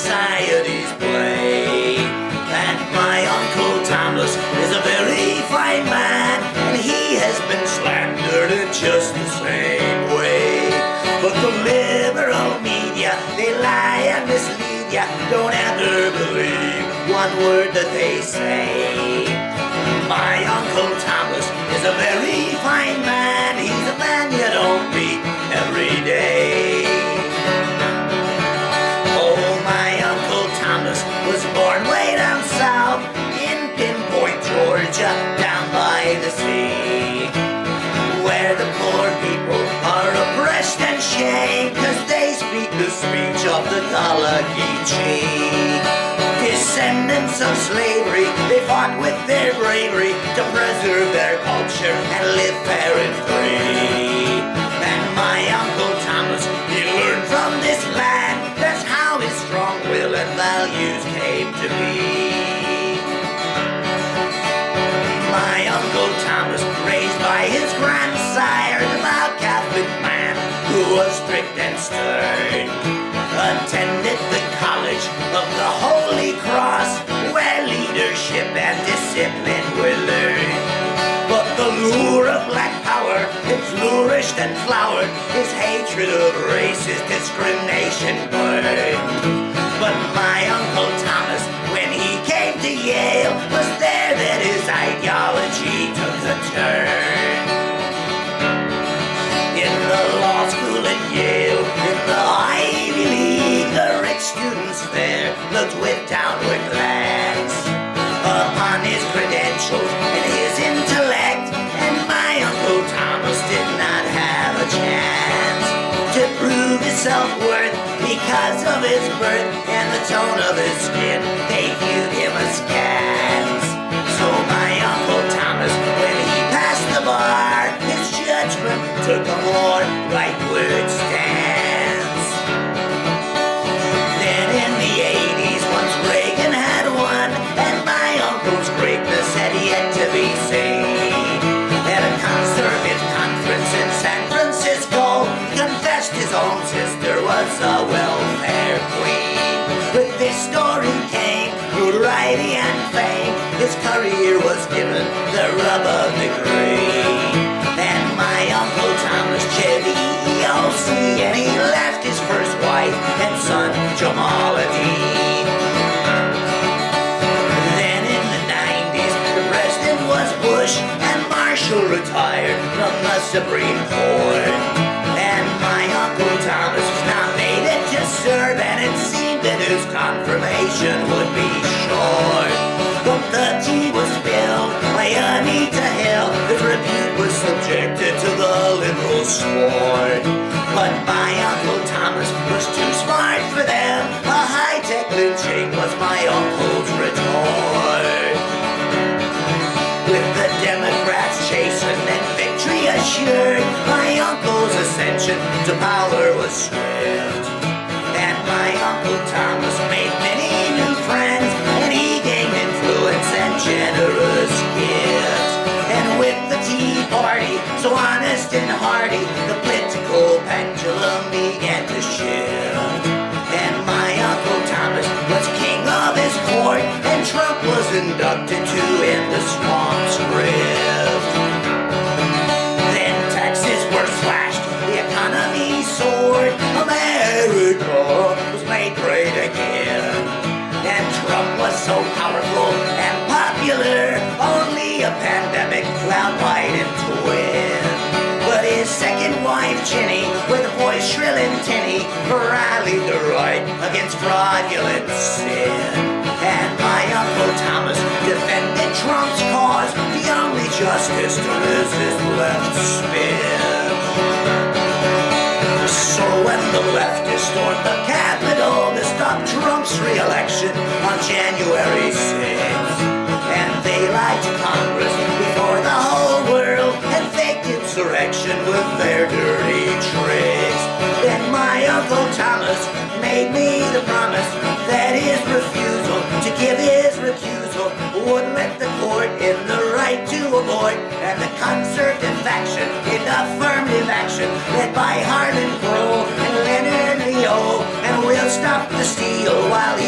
society's play. And my Uncle Thomas is a very fine man, and he has been slandered in just the same way. But the liberal media, they lie and mislead ya. Don't ever believe one word that they say. My Uncle Thomas is a very fine man. He's a man you don't meet every day. Oh, my Uncle Thomas was born way down south in Pinpoint, Georgia, down by the sea, where the poor people are oppressed and shamed, 'cause they speak the speech of the Gullah Geechee. Descendants of slavery, they fought with their bravery to preserve their culture and live fair and free. And my Uncle Thomas, he learned from this land. That's how his strong will and values came to be. My Uncle Thomas, raised by his grandsire, a devout Catholic man who was strict and stern, attended the College of the Holy Cross, where leadership and discipline were learned. But the lure of black power, it flourished and flowered. His hatred of racist discrimination burned. But my Uncle Thomas, when he came to Yale, was there that his ideology took a turn. In the law school at Yale, in the Ivy League, the rich students there looked with downward glance upon his credentials and his intellect, and my Uncle Thomas did not have a chance to prove his self-worth because of his birth and the tone of his skin. They viewed him askance. So my Uncle Thomas, when he passed the bar, his judgment took a more rightward stance. Then in the 80s, once Reagan had won, and my uncle's greatness had yet to be seen, at a conservative conference in San Francisco, he confessed his own sister was a welfare queen. With this story came notoriety and fame. His career was given the rub of degree. And my Uncle Thomas chaired the EEOC, and he left his first wife and son, Jamal-a-Dean. Then in the 90s, the president was Bush, and Marshall retired from the Supreme Court. And my Uncle Thomas was nominated to serve, and it seemed that his confirmation would be short. But the tea was spilled by Anita Hill. His repute was subjected to the liberal sword. But my Uncle Thomas was too smart for them. A high-tech lynching was my uncle's retort. With the Democrats chasing and victory assured, my uncle's ascension to power was swift. And my Uncle Thomas made many new friends, and he gained influence and generous gifts. And with the Tea Party, so honest and hearty, the political pendulum began to shift. And my Uncle Thomas was king of his court, and Trump was inducted to end the swamp's grift. Then taxes were slashed, the economy soared, America was made great again. And Trump was so powerful and popular, only a pandemic allowed Biden to win. But his second wife, Jenny, with a voice shrill and tinny, rallied the right against fraudulent sin. And my Uncle Thomas defended Trump's cause, the only justice to resist left spin. So when the leftists stormed the Capitol to stop Trump's re-election on January 6th, and they lied to Congress before the whole world and faked insurrection with their dirty tricks, then my Uncle Thomas made me the promise that his refusal to give his recusal would let the court in the right to abort, and the conservative faction in affirmative action led by Harlan Crow and Leonard Leo, and we'll stop the steal while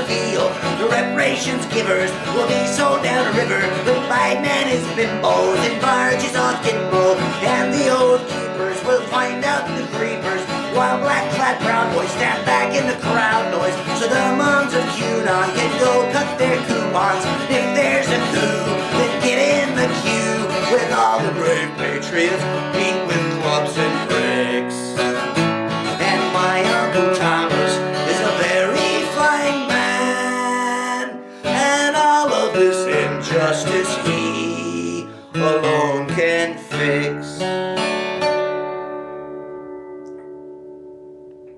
the field. The reparations givers will be sold down a river. The white man is bimbos and barges on Kimball. And the old keepers will find out the creepers, while black-clad brown boys stand back in the crowd noise. So the moms of Cudon can go cut their coupons. If there's a coup, then get in the queue with all the brave patriots, beat with clubs and bricks. And my Uncle Thomas is a very fine man, and all of this injustice he